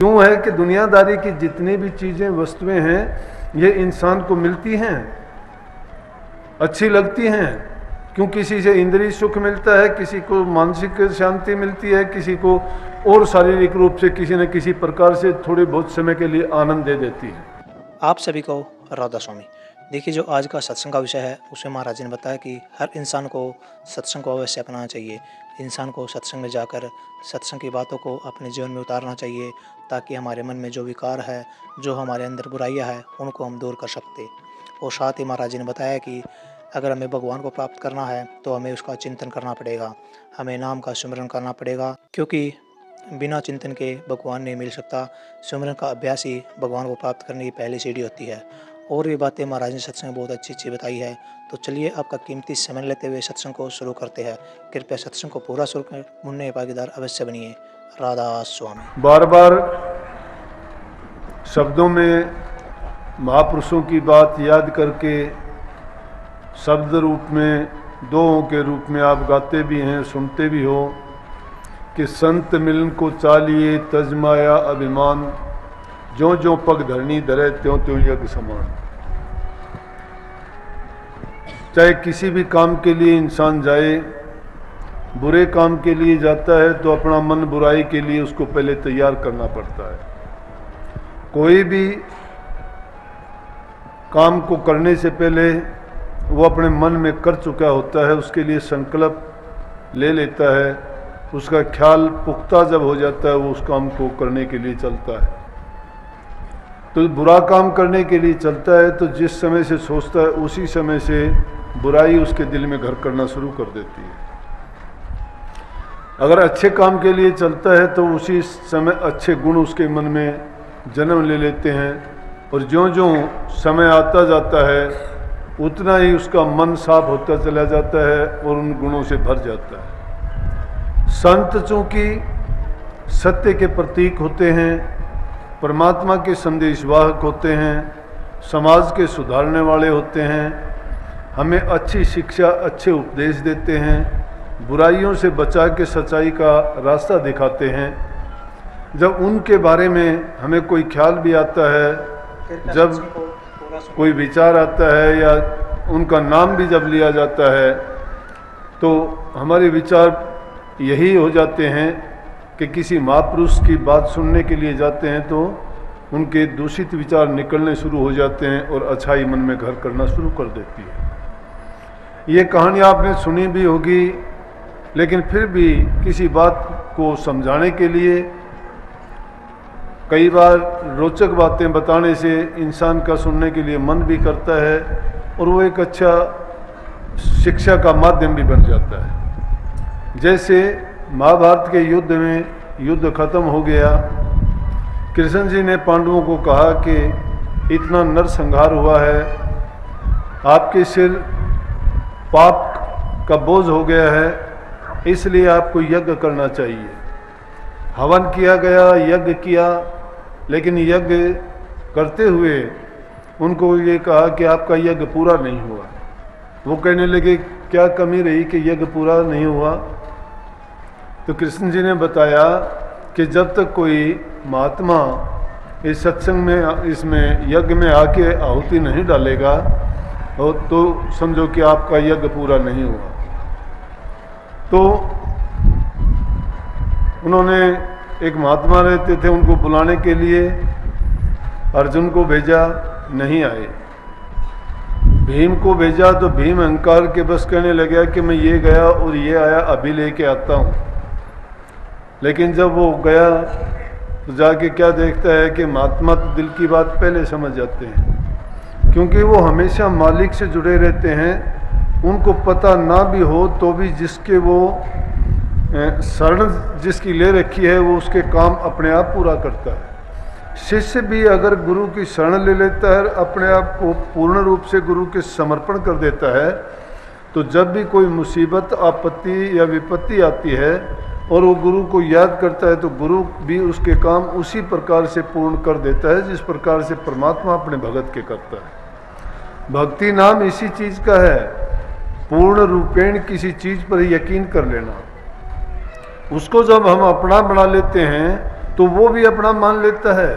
क्यों है कि दुनियादारी की जितनी भी चीज़ें वस्तुएं हैं ये इंसान को मिलती हैं, अच्छी लगती हैं। क्यों? किसी से इंद्रिय सुख मिलता है, किसी को मानसिक शांति मिलती है, किसी को और शारीरिक रूप से किसी न किसी प्रकार से थोड़े बहुत समय के लिए आनंद दे देती है। आप सभी को राधा स्वामी। देखिए, जो आज का सत्संग का विषय है उसमें महाराज जी ने बताया कि हर इंसान को सत्संग को अवश्य अपनाना चाहिए। इंसान को सत्संग में जाकर सत्संग की बातों को अपने जीवन में उतारना चाहिए, ताकि हमारे मन में जो विकार है, जो हमारे अंदर बुराइयां है, उनको हम दूर कर सकते। और साथ ही महाराज जी ने बताया कि अगर हमें भगवान को प्राप्त करना है तो हमें उसका चिंतन करना पड़ेगा, हमें नाम का सुमिरन करना पड़ेगा, क्योंकि बिना चिंतन के भगवान नहीं मिल सकता। सुमिरन का अभ्यास ही भगवान को प्राप्त करने की पहली सीढ़ी होती है। और ये बातें महाराज ने सत्संग में बहुत अच्छी बताई है। तो चलिए आपका कीमती समय लेते हुए सत्संग को शुरू करते हैं। कृपया सत्संग को पूरा सुनकर मुन्ने भागीदार अवश्य बनिए। राधा स्वामी। बार बार शब्दों में महापुरुषों की बात याद करके शब्द रूप में, दोहों के रूप में आप गाते भी हैं, सुनते भी हो कि संत मिलन को चालिए तजमाया अभिमान, जो जो पग धरनी धरे त्यों त्यों यज्ञ समान। चाहे किसी भी काम के लिए इंसान जाए, बुरे काम के लिए जाता है तो अपना मन बुराई के लिए उसको पहले तैयार करना पड़ता है। कोई भी काम को करने से पहले वो अपने मन में कर चुका होता है, उसके लिए संकल्प ले लेता है, उसका ख्याल पुख्ता जब हो जाता है वो उस काम को करने के लिए चलता है। तो बुरा काम करने के लिए चलता है तो जिस समय से सोचता है उसी समय से बुराई उसके दिल में घर करना शुरू कर देती है। अगर अच्छे काम के लिए चलता है तो उसी समय अच्छे गुण उसके मन में जन्म ले लेते हैं, और ज्यों-ज्यों समय आता जाता है उतना ही उसका मन साफ होता चला जाता है और उन गुणों से भर जाता है। संत चूँकि सत्य के प्रतीक होते हैं, परमात्मा के संदेशवाहक होते हैं, समाज के सुधारने वाले होते हैं, हमें अच्छी शिक्षा, अच्छे उपदेश देते हैं, बुराइयों से बचा के सच्चाई का रास्ता दिखाते हैं। जब उनके बारे में हमें कोई ख्याल भी आता है, जब कोई विचार आता है या उनका नाम भी जब लिया जाता है, तो हमारे विचार यही हो जाते हैं कि किसी महापुरुष की बात सुनने के लिए जाते हैं तो उनके दूषित विचार निकलने शुरू हो जाते हैं और अच्छाई मन में घर करना शुरू कर देती है। ये कहानी आपने सुनी भी होगी, लेकिन फिर भी किसी बात को समझाने के लिए कई बार रोचक बातें बताने से इंसान का सुनने के लिए मन भी करता है और वो एक अच्छा शिक्षा का माध्यम भी बन जाता है। जैसे महाभारत के युद्ध में युद्ध खत्म हो गया, कृष्ण जी ने पांडवों को कहा कि इतना नरसंहार हुआ है, आपके सिर पाप का बोझ हो गया है, इसलिए आपको यज्ञ करना चाहिए। हवन किया गया, यज्ञ किया, लेकिन यज्ञ करते हुए उनको ये कहा कि आपका यज्ञ पूरा नहीं हुआ। वो कहने लगे क्या कमी रही कि यज्ञ पूरा नहीं हुआ? तो कृष्ण जी ने बताया कि जब तक कोई महात्मा इस सत्संग में, इसमें यज्ञ में आके आहुति नहीं डालेगा तो समझो कि आपका यज्ञ पूरा नहीं हुआ। तो उन्होंने, एक महात्मा रहते थे, उनको बुलाने के लिए अर्जुन को भेजा, नहीं आए। भीम को भेजा तो भीम अहंकार के बस कहने लगा कि मैं ये गया और ये आया, अभी लेके आता हूँ। लेकिन जब वो गया तो जाके क्या देखता है कि महात्मा तो दिल की बात पहले समझ जाते हैं, क्योंकि वो हमेशा मालिक से जुड़े रहते हैं। उनको पता ना भी हो तो भी जिसके वो शरण जिसकी ले रखी है वो उसके काम अपने आप पूरा करता है। शिष्य भी अगर गुरु की शरण ले लेता है, अपने आप को पूर्ण रूप से गुरु के समर्पण कर देता है, तो जब भी कोई मुसीबत, आपत्ति या विपत्ति आती है और वो गुरु को याद करता है, तो गुरु भी उसके काम उसी प्रकार से पूर्ण कर देता है जिस प्रकार से परमात्मा अपने भगत के करता है। भक्ति नाम इसी चीज का है, पूर्ण रूपेण किसी चीज पर यकीन कर लेना। उसको जब हम अपना बना लेते हैं तो वो भी अपना मान लेता है।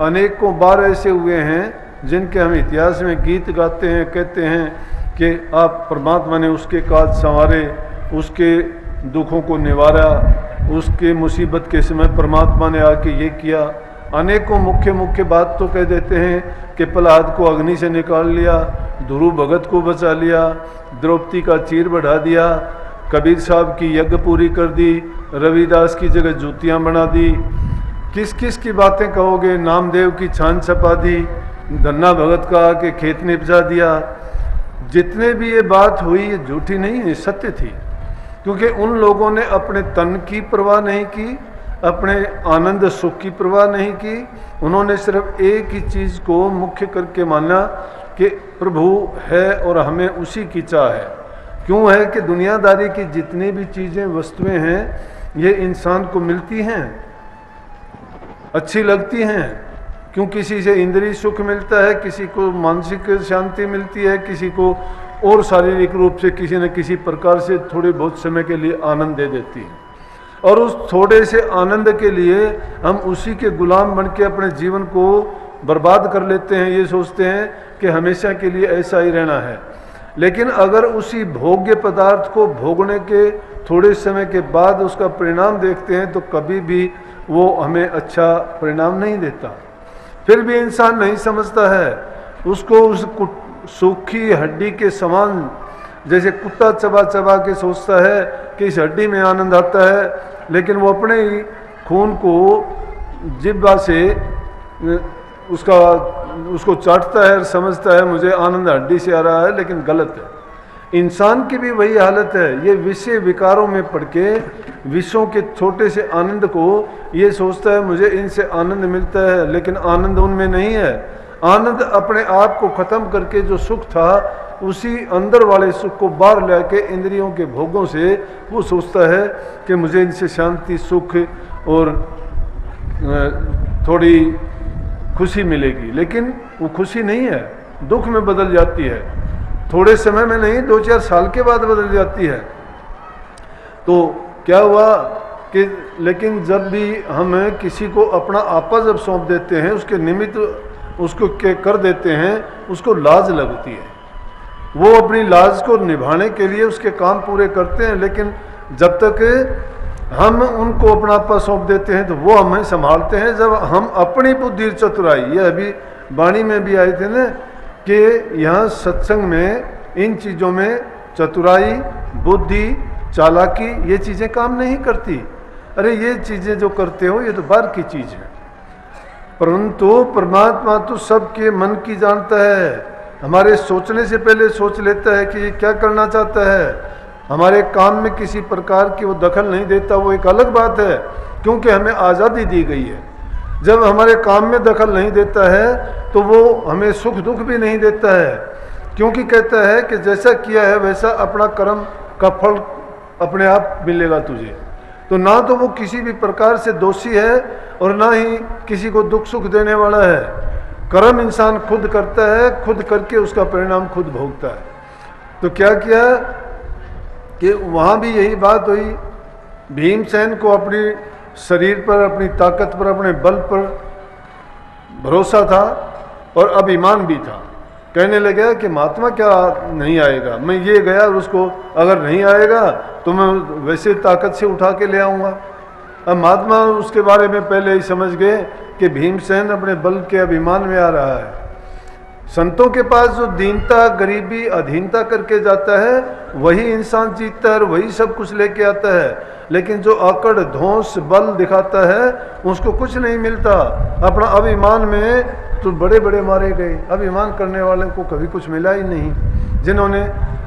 अनेकों बार ऐसे हुए हैं जिनके हम इतिहास में गीत गाते हैं, कहते हैं कि आप परमात्मा ने उसके काज संवारे, उसके दुखों को निवारा, उसके मुसीबत के समय परमात्मा ने आके ये किया। अनेकों मुख्य बात तो कह देते हैं कि प्रहलाद को अग्नि से निकाल लिया, ध्रुव भगत को बचा लिया, द्रौपदी का चीर बढ़ा दिया, कबीर साहब की यज्ञ पूरी कर दी, रविदास की जगह जूतियाँ बना दी। किस किस की बातें कहोगे, नामदेव की छान छपा दी, धन्ना भगत का आके खेत निपजा दिया। जितने भी ये बात हुई ये झूठी नहीं है, सत्य थी। क्योंकि उन लोगों ने अपने तन की परवाह नहीं की, अपने आनंद सुख की परवाह नहीं की। उन्होंने सिर्फ एक ही चीज़ को मुख्य करके माना कि प्रभु है और हमें उसी की चाह है। क्यों है कि दुनियादारी की जितनी भी चीज़ें वस्तुएं हैं ये इंसान को मिलती हैं, अच्छी लगती हैं। क्यों किसी से इंद्रिय सुख मिलता है, किसी को मानसिक शांति मिलती है, किसी को और शारीरिक रूप से किसी न किसी प्रकार से थोड़े बहुत समय के लिए आनंद दे देती है। और उस थोड़े से आनंद के लिए हम उसी के गुलाम बन के अपने जीवन को बर्बाद कर लेते हैं। ये सोचते हैं कि हमेशा के लिए ऐसा ही रहना है। लेकिन अगर उसी भोग्य पदार्थ को भोगने के थोड़े समय के बाद उसका परिणाम देखते हैं तो कभी भी वो हमें अच्छा परिणाम नहीं देता। फिर भी इंसान नहीं समझता है, उसको उस सूखी हड्डी के समान, जैसे कुत्ता चबा चबा के सोचता है कि इस हड्डी में आनंद आता है, लेकिन वो अपने ही खून को जिब्बा से उसको चाटता है और समझता है मुझे आनंद हड्डी से आ रहा है, लेकिन गलत है। इंसान की भी वही हालत है। ये विषय विकारों में पड़ के विषयों के छोटे से आनंद को ये सोचता है मुझे इनसे आनंद मिलता है, लेकिन आनंद उनमें नहीं है। आनंद अपने आप को खत्म करके जो सुख था उसी अंदर वाले सुख को बाहर लेके इंद्रियों के भोगों से वो सोचता है कि मुझे इनसे शांति, सुख और थोड़ी खुशी मिलेगी। लेकिन वो खुशी नहीं है, दुख में बदल जाती है। थोड़े समय में नहीं, 2-4 साल के बाद बदल जाती है। तो क्या हुआ कि लेकिन जब भी हम किसी को अपना आपा जब सौंप देते हैं, उसके निमित्त उसको कर देते हैं, उसको लाज लगती है। वो अपनी लाज को निभाने के लिए उसके काम पूरे करते हैं, लेकिन जब तक हम उनको अपना आपा सौंप देते हैं तो वो हमें संभालते हैं। जब हम अपनी बुद्धि चतुराई, ये अभी वाणी में भी आए थे ना कि यहाँ सत्संग में इन चीज़ों में चतुराई, बुद्धि, चालाकी ये चीज़ें काम नहीं करती। अरे ये चीज़ें जो करते हो ये तो बाहर की चीज़ है, परंतु परमात्मा तो सबके मन की जानता है। हमारे सोचने से पहले सोच लेता है कि ये क्या करना चाहता है। हमारे काम में किसी प्रकार की वो दखल नहीं देता, वो एक अलग बात है, क्योंकि हमें आज़ादी दी गई है। जब हमारे काम में दखल नहीं देता है तो वो हमें सुख दुख भी नहीं देता है, क्योंकि कहता है कि जैसा किया है वैसा अपना कर्म का फल अपने आप मिलेगा तुझे। तो ना तो वो किसी भी प्रकार से दोषी है और ना ही किसी को दुख सुख देने वाला है। कर्म इंसान खुद करता है, खुद करके उसका परिणाम खुद भोगता है। तो क्या किया कि वहाँ भी यही बात हुई। भीमसेन को अपनी शरीर पर, अपनी ताकत पर, अपने बल पर भरोसा था और अभिमान भी था। कहने लगा कि महात्मा क्या नहीं आएगा, मैं ये गया और उसको अगर नहीं आएगा तो मैं वैसे ताकत से उठा के ले आऊँगा। अब महात्मा उसके बारे में पहले ही समझ गए कि भीमसेन अपने बल के अभिमान में आ रहा है। संतों के पास जो दीनता, गरीबी, अधीनता करके जाता है वही इंसान जीतता है और वही सब कुछ लेके आता है। लेकिन जो अकड़, धौंस, बल दिखाता है उसको कुछ नहीं मिलता। अपना अभिमान में तो बड़े बड़े मारे गए, अभिमान करने वाले को कभी कुछ मिला ही नहीं। जिन्होंने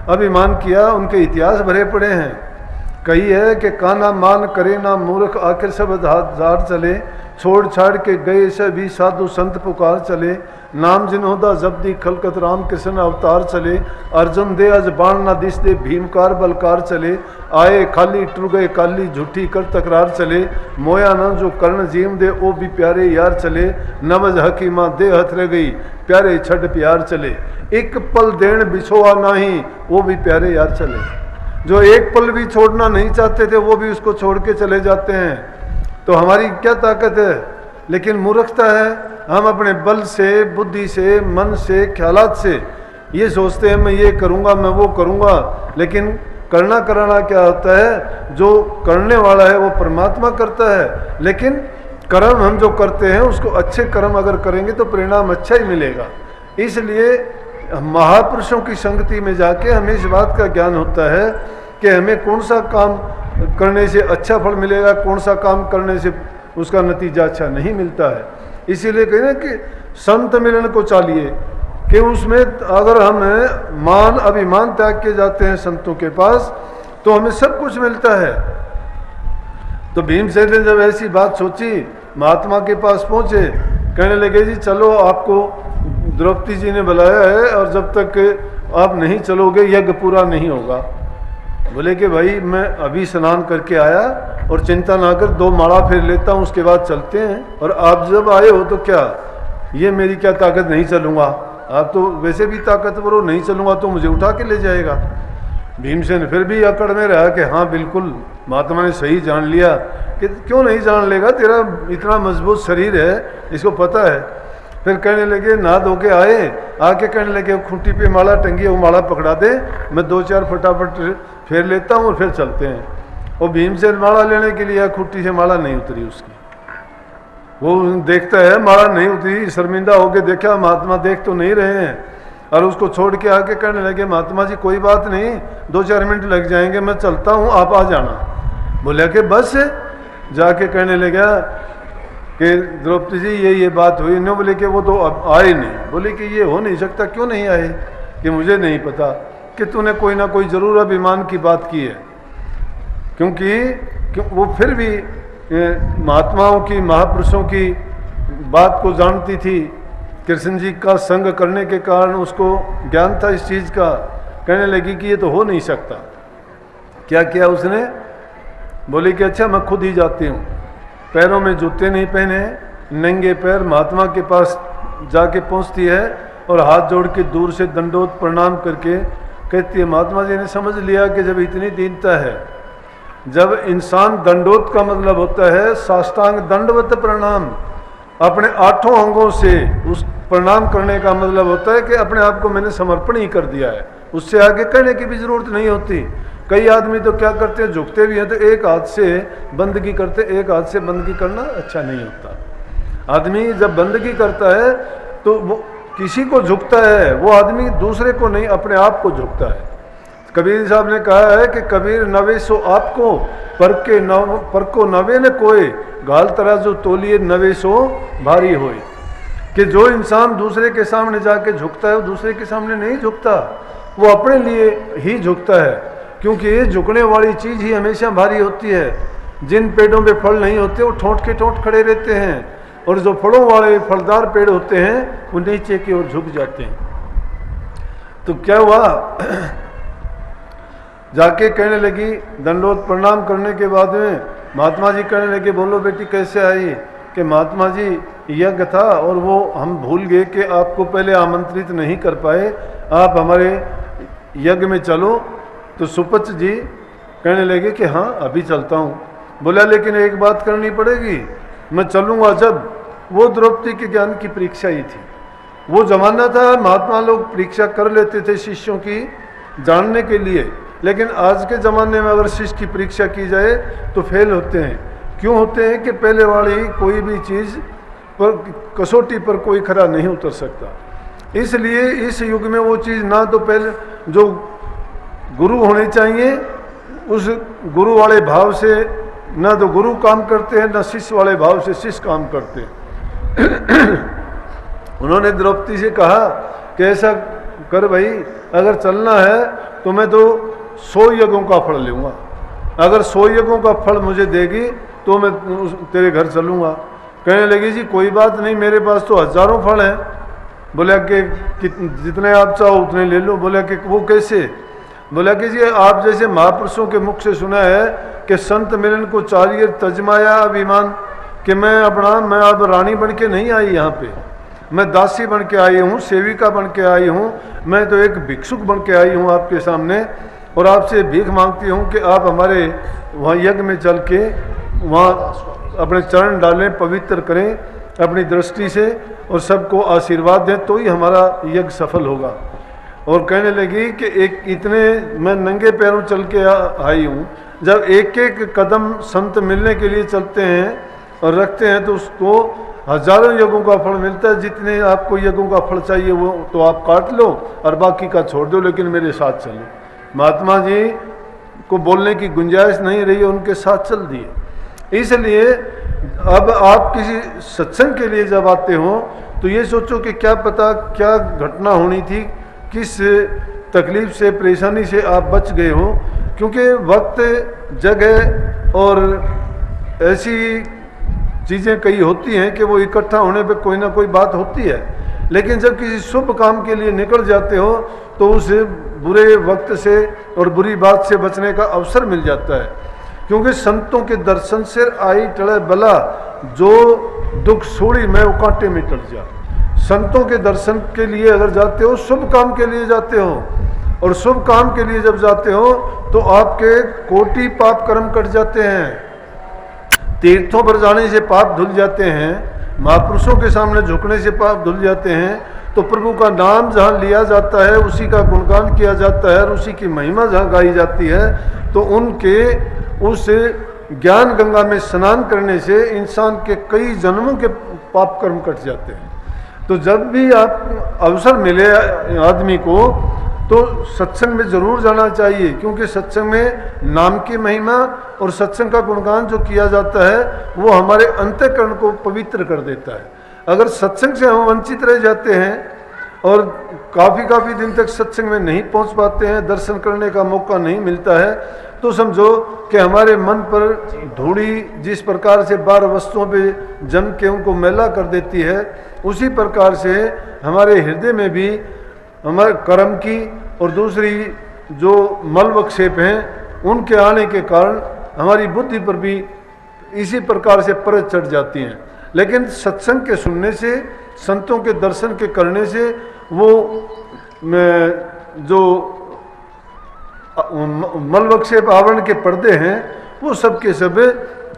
अभिमान किया उनके इतिहास भरे पड़े हैं। कही है कि काना मान करे ना मूर्ख, आखिर सब जार चले, छोड़ छाड़ के गए सभी साधु संत पुकार चले, नाम जिन्होदा जब्दी खलकत राम कृष्ण अवतार चले, अर्जुन दे अज बाण ना दिस दे भीमकार बलकार चले, आए खाली टुर गए काली झूठी कर तकरार चले, मोया न जो कर्ण जीव दे ओ भी प्यारे यार चले, नवज हकीमा दे हथ रह गई प्यारे छड़ प्यार चले, एक पल देण बिछोआ नाही वो भी प्यारे यार चले। जो एक पल भी छोड़ना नहीं चाहते थे वो भी उसको छोड़ के चले जाते हैं। तो हमारी क्या ताकत है? लेकिन मूर्खता है, हम अपने बल से, बुद्धि से, मन से, ख्यालात से ये सोचते हैं मैं ये करूँगा, मैं वो करूँगा। लेकिन करना कराना क्या होता है? जो करने वाला है वो परमात्मा करता है। लेकिन कर्म हम जो करते हैं उसको अच्छे कर्म अगर करेंगे तो परिणाम अच्छा ही मिलेगा। इसलिए महापुरुषों की संगति में जाके हमें इस बात का ज्ञान होता है कि हमें कौन सा काम करने से अच्छा फल मिलेगा, कौन सा काम करने से उसका नतीजा अच्छा नहीं मिलता है। इसीलिए कहें ना कि संत मिलन को चाहिए, कि उसमें अगर हम मान अभिमान त्याग के जाते हैं संतों के पास तो हमें सब कुछ मिलता है। तो भीमसेन ने जब ऐसी बात सोची, महात्मा के पास पहुंचे, कहने लगे जी चलो, आपको द्रौपदी जी ने बुलाया है और जब तक आप नहीं चलोगे यज्ञ पूरा नहीं होगा। बोले कि भाई मैं अभी स्नान करके आया और चिंता ना कर, 2 माला फिर लेता हूँ, उसके बाद चलते हैं। और आप जब आए हो तो क्या ये मेरी क्या ताकत, नहीं चलूँगा? आप तो वैसे भी ताकतवर हो, नहीं चलूँगा तो मुझे उठा के ले जाएगा। भीमसेन फिर भी अकड़ में रहा कि हाँ बिल्कुल महात्मा ने सही जान लिया। कि क्यों नहीं जान लेगा, तेरा इतना मजबूत शरीर है, इसको पता है। फिर कहने लगे, नहा धो के आए, आके कहने लगे खूंटी पे माला टंगी है, वो माला पकड़ा दे, मैं 2-4 फटाफट फेर लेता हूँ और फिर चलते हैं। और भीमसेन माला लेने के लिए खूंटी से माला नहीं उतरी उसकी। वो देखता है माला नहीं उतरी, शर्मिंदा होके देखा महात्मा देख तो नहीं रहे हैं, और उसको छोड़ के आके कहने लगे, महात्मा जी कोई बात नहीं, 2-4 मिनट लग जाएंगे, मैं चलता हूँ, आप आ जाना। बोले कि बस। जाके कहने लगा कि द्रौपदी जी ये बात हुई। नहीं, बोले कि वो तो अब आए नहीं। बोले कि ये हो नहीं सकता, क्यों नहीं आए? कि मुझे नहीं पता, कि तूने कोई ना कोई जरूर अभिमान की बात की है। क्योंकि वो फिर भी महात्माओं की, महापुरुषों की बात को जानती थी। कृष्ण जी का संग करने के कारण उसको ज्ञान था इस चीज़ का। कहने लगी कि ये तो हो नहीं सकता। क्या किया उसने? बोले कि अच्छा मैं खुद ही जाती हूँ। पैरों में जूते नहीं पहने, नंगे पैर महात्मा के पास जाके पहुँचती है और हाथ जोड़ के दूर से दंडोत प्रणाम करके कहती है, महात्मा जी ने समझ लिया कि जब इतनी दीनता है, जब इंसान दंडोत का मतलब होता है साष्टांग दंडवत प्रणाम, अपने 8 अंगों से उस प्रणाम करने का मतलब होता है कि अपने आप को मैंने समर्पण ही कर दिया है, उससे आगे कहने की भी जरूरत नहीं होती। कई आदमी तो क्या करते हैं, झुकते भी हैं तो एक हाथ से बंदगी करते, एक हाथ से बंदगी करना अच्छा नहीं होता। आदमी जब बंदगी करता है तो वो किसी को झुकता है, वो आदमी दूसरे को नहीं, अपने आप को झुकता है। कबीर साहब ने कहा है कि कबीर नवे सो आपको, पर को नवे न कोई, गाल तराजू तोलिए नवे सो भारी होए। कि जो इंसान दूसरे के सामने जाके झुकता है वो दूसरे के सामने नहीं झुकता, वो अपने लिए ही झुकता है। क्योंकि ये झुकने वाली चीज़ ही हमेशा भारी होती है। जिन पेड़ों पे फल नहीं होते वो ठोंठ के ठोंठ खड़े रहते हैं, और जो फलों वाले फलदार पेड़ होते हैं वो नीचे की ओर झुक जाते हैं। तो क्या हुआ, जाके कहने लगी, दंडोत प्रणाम करने के बाद में महात्मा जी कहने लगे, बोलो बेटी कैसे आई? कि महात्मा जी यज्ञ था और वो हम भूल गए कि आपको पहले आमंत्रित नहीं कर पाए, आप हमारे यज्ञ में चलो। तो सुपच जी कहने लगे कि हाँ अभी चलता हूँ। बोला लेकिन एक बात करनी पड़ेगी, मैं चलूँगा जब। वो द्रौपदी के ज्ञान की परीक्षा ही थी। वो जमाना था महात्मा लोग परीक्षा कर लेते थे शिष्यों की जानने के लिए, लेकिन आज के ज़माने में अगर शिष्य की परीक्षा की जाए तो फेल होते हैं। क्यों होते हैं? कि पहले वाली कोई भी चीज़ पर कसौटी पर कोई खरा नहीं उतर सकता। इसलिए इस युग में वो चीज़ ना तो पहले जो गुरु होने चाहिए उस गुरु वाले भाव से ना तो गुरु काम करते हैं, ना शिष्य वाले भाव से शिष्य काम करते हैं। उन्होंने द्रौपदी से कहा कि ऐसा कर भाई, अगर चलना है तो मैं तो 100 यज्ञों का फल लूँगा, अगर 100 यज्ञों का फल मुझे देगी तो मैं तेरे घर चलूँगा। कहने लगी जी कोई बात नहीं, मेरे पास तो हजारों फल हैं। बोला कि जितने आप चाहो उतने ले लो। बोला कि वो कैसे? बोला कि जी आप जैसे महापुरुषों के मुख से सुना है कि संत मिलन को चाहिए तजमाया अभिमान, कि मैं अब रानी बन के नहीं आई यहाँ पे, मैं दासी बन के आई हूँ, सेविका बन के आई हूँ, मैं तो एक भिक्षुक बन के आई हूँ आपके सामने, और आपसे भीख मांगती हूँ कि आप हमारे वहाँ यज्ञ में चल के वहाँ अपने चरण डालें, पवित्र करें अपनी दृष्टि से और सबको आशीर्वाद दें, तो ही हमारा यज्ञ सफल होगा। और कहने लगी कि एक इतने मैं नंगे पैरों चल के आई हूँ, जब एक एक कदम संत मिलने के लिए चलते हैं और रखते हैं तो उसको हजारों यज्ञों का फल मिलता है। जितने आपको यज्ञों का फल चाहिए वो तो आप काट लो और बाकी का छोड़ दो, लेकिन मेरे साथ चलो। महात्मा जी को बोलने की गुंजाइश नहीं रही, उनके साथ चल दिए। इसलिए अब आप किसी सत्संग के लिए जब आते हो तो ये सोचो कि क्या पता क्या घटना होनी थी, किस तकलीफ से परेशानी से आप बच गए हो, क्योंकि वक्त जगह और ऐसी चीज़ें कई होती हैं कि वो इकट्ठा होने पे कोई ना कोई बात होती है। लेकिन जब किसी शुभ काम के लिए निकल जाते हो तो उस बुरे वक्त से और बुरी बात से बचने का अवसर मिल जाता है, क्योंकि संतों के दर्शन से आई टले बला, जो दुख सोड़ी मैं वो कांटे में टल जा। संतों के दर्शन के लिए अगर जाते हो, शुभ काम के लिए जाते हो, और शुभ काम के लिए जब जाते हो तो आपके कोटि पाप कर्म कट जाते हैं। तीर्थों पर जाने से पाप धुल जाते हैं, महापुरुषों के सामने झुकने से पाप धुल जाते हैं। तो प्रभु का नाम जहाँ लिया जाता है, उसी का गुणगान किया जाता है और उसी की महिमा जहाँ गाई जाती है, तो उनके उस ज्ञान गंगा में स्नान करने से इंसान के कई जन्मों के पाप कर्म कट जाते हैं। तो जब भी आप अवसर मिले आदमी को तो सत्संग में जरूर जाना चाहिए, क्योंकि सत्संग में नाम की महिमा और सत्संग का गुणगान जो किया जाता है वो हमारे अंतःकरण को पवित्र कर देता है। अगर सत्संग से हम वंचित रह जाते हैं और काफ़ी दिन तक सत्संग में नहीं पहुंच पाते हैं, दर्शन करने का मौका नहीं मिलता है, तो समझो कि हमारे मन पर धूड़ी जिस प्रकार से 12 वस्तुओं पे जम के उनको मैला कर देती है, उसी प्रकार से हमारे हृदय में भी हमारे कर्म की और दूसरी जो मल वक्षेप हैं उनके आने के कारण हमारी बुद्धि पर भी इसी प्रकार से परत चढ़ जाती हैं। लेकिन सत्संग के सुनने से, संतों के दर्शन के करने से वो जो मलवक्षेप आवरण के पर्दे हैं वो सब के सब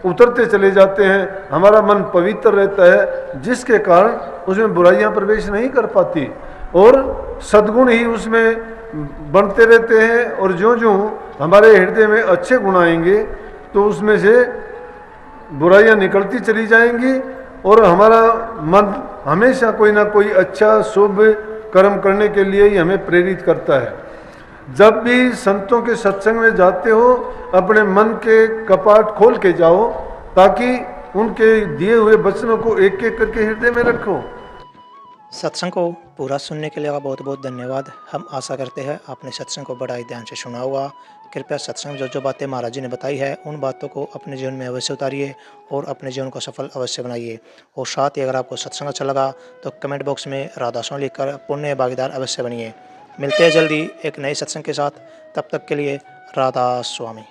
उतरते चले जाते हैं। हमारा मन पवित्र रहता है, जिसके कारण उसमें बुराइयां प्रवेश नहीं कर पाती और सद्गुण ही उसमें बनते रहते हैं। और ज्यों-ज्यों हमारे हृदय में अच्छे गुण आएंगे तो उसमें से बुराइयां निकलती चली जाएंगी और हमारा मन हमेशा कोई ना कोई अच्छा शुभ कर्म करने के लिए ही हमें प्रेरित करता है। जब भी संतों के सत्संग में जाते हो, अपने मन के कपाट खोल के जाओ, ताकि उनके दिए हुए वचनों को एक एक करके हृदय में रखो। सत्संग को पूरा सुनने के लिए आपका बहुत बहुत धन्यवाद। हम आशा करते हैं आपने सत्संग को बड़ा ही ध्यान से सुना होगा। कृपया सत्संग में जो बातें महाराज जी ने बताई है उन बातों को अपने जीवन में अवश्य उतारिए और अपने जीवन को सफल अवश्य बनाइए। और साथ ही अगर आपको सत्संग अच्छा लगा तो कमेंट बॉक्स में राधा स्वामी लिखकर पुण्य भागीदार अवश्य बनिए। मिलते हैं जल्दी एक नए सत्संग के साथ, तब तक के लिए राधा स्वामी।